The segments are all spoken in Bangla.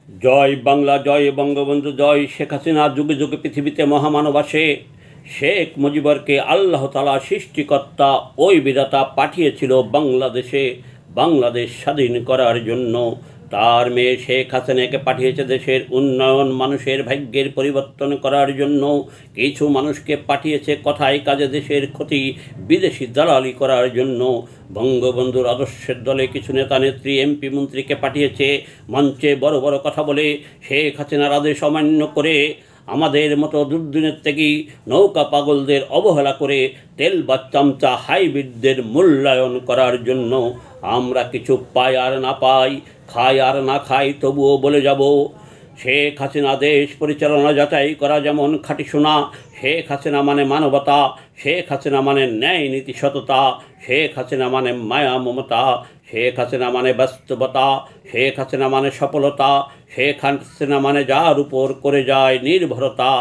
জয় বাংলা, জয় বঙ্গবন্ধু, জয় শেখ হাসিনা। যুগে যুগে পৃথিবীতে মহামানব আসে। শেখ মুজিবরকে আল্লাহ তাআলা সৃষ্টিকর্তা ওই বিধাতা পাঠিয়েছিল বাংলাদেশে, বাংলাদেশ স্বাধীন করার জন্য। তার মেয়ে শেখ হাসিনাকে পাঠিয়েছে দেশের উন্নয়ন, মানুষের ভাগ্যের পরিবর্তন করার জন্য। কিছু মানুষকে পাঠিয়েছে কথায় কাজে দেশের ক্ষতি, বিদেশি দালালি করার জন্য। বঙ্গবন্ধুর আদর্শের দলে কিছু নেতা নেত্রী, এমপি, মন্ত্রীকে পাঠিয়েছে মঞ্চে বড় বড় কথা বলে শেখ হাসিনার আদেশ অমান্য করে, আমাদের মতো দুর্দিনের থেকেই নৌকা পাগলদের অবহেলা করে তেল বা চামচা হাইব্রিডদের মূল্যায়ন করার জন্য। আমরা কিছু পাই আর না পাই, খাই আর না খাই, তবুও বলে যাব শেখ হাসিনা দেশ পরিচালনা যাচাই করা যেমন খাঁটি সোনা। শেখ হাসিনা মানে মানবতা, শেখ হাসিনা মানে ন্যায় নীতি সততা, শেখ হাসিনা মানে মায়া মমতা, শেখ হাসিনা মানে বাস্তবতা, শেখ হাসিনা মানে সফলতা, শেখ হাসিনা মানে যার উপর করে যায় নির্ভরতা,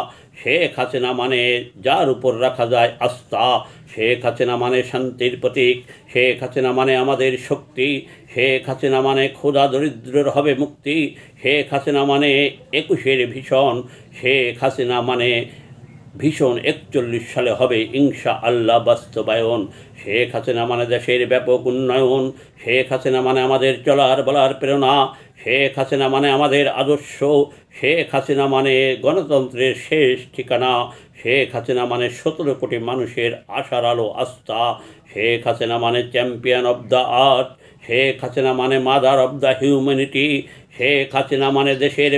শেখ হাসিনা মানে যার উপর রাখা যায় আস্থা, শেখ হাসিনা মানে শান্তির প্রতীক, শেখ হাসিনা মানে আমাদের শক্তি, শেখ হাসিনা মানে ক্ষুধা দরিদ্রের হবে মুক্তি, শেখ হাসিনা মানে 21-এর ভীষণ, শেখ হাসিনা মানে ভীষণ 41 সালে হবে ইনশাআল্লাহ বাস্তবায়ন। শেখ হাসিনা মানে দেশের ব্যাপক উন্নয়ন, শেখ হাসিনা মানে আমাদের চলার বলার প্রেরণা, শেখ হাসিনা মানে আমাদের আদর্শ, শেখ হাসিনা মানে গণতন্ত্রের শেষ ঠিকানা, শেখ হাসিনা মানে 17 কোটি মানুষের আশার আলো আস্থা, শেখ হাসিনা মানে champion of the earth, Sheikh Hasina মানে mother of the humanity, Sheikh Hasina মানে দেশের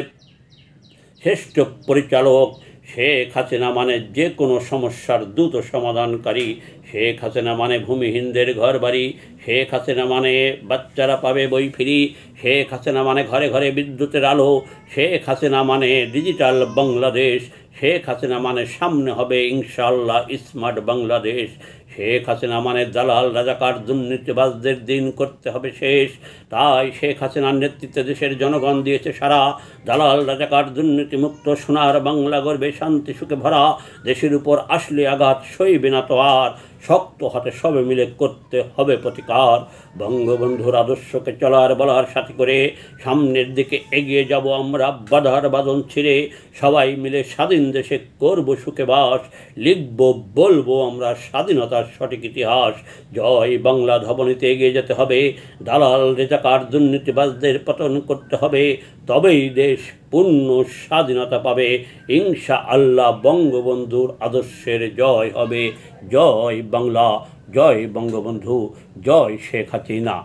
শ্রেষ্ঠ পরিচালক, শেখ হাসিনা মানে যে কোনো সমস্যার দ্রুত সমাধানকারী, শেখ হাসিনা মানে ভূমিহীনদের ঘর বাড়ি, শেখ হাসিনা মানে বাচ্চারা পাবে বই ফ্রি, শেখ হাসিনা মানে ঘরে ঘরে বিদ্যুতের আলো, শেখ হাসিনা মানে ডিজিটাল বাংলাদেশ, শেখ হাসিনা মানে সামনে হবে ইনশাআল্লাহ স্মার্ট বাংলাদেশ, শেখ হাসিনা মানে দালাল রাজাকার দুর্নীতিবাজদের দিন করতে হবে শেষ। তাই শেখ হাসিনার নেতৃত্বে দেশের জনগণ দিয়েছে সারা, দালাল রাজাকার দুর্নীতিমুক্ত সোনার বাংলা গর্বে শান্তি সুখে ভরা। দেশের উপর আসলে আঘাত সইবে না তো আর, শক্ত হাতে সবে মিলে করতে হবে প্রতিকার। বঙ্গবন্ধুর আদর্শকে চলার বলার সাথে করে সামনের দিকে এগিয়ে যাব আমরা বাধার বাঁধন ছিঁড়ে। সবাই মিলে স্বাধীন দেশে করব সুখে বাস, লিখব বলবো আমরা স্বাধীনতার সঠিক ইতিহাস। জয় বাংলা ধবনীতে এগিয়ে যেতে হবে, দালাল রেজাকার দুর্নীতিবাজদের পতন করতে হবে, তবেই দেশ পূর্ণ স্বাধীনতা পাবে ইনশাআল্লাহ। বঙ্গবন্ধুর আদর্শের জয় হবে। জয় বাংলা, জয় বঙ্গবন্ধু, জয় শেখ হাসিনা।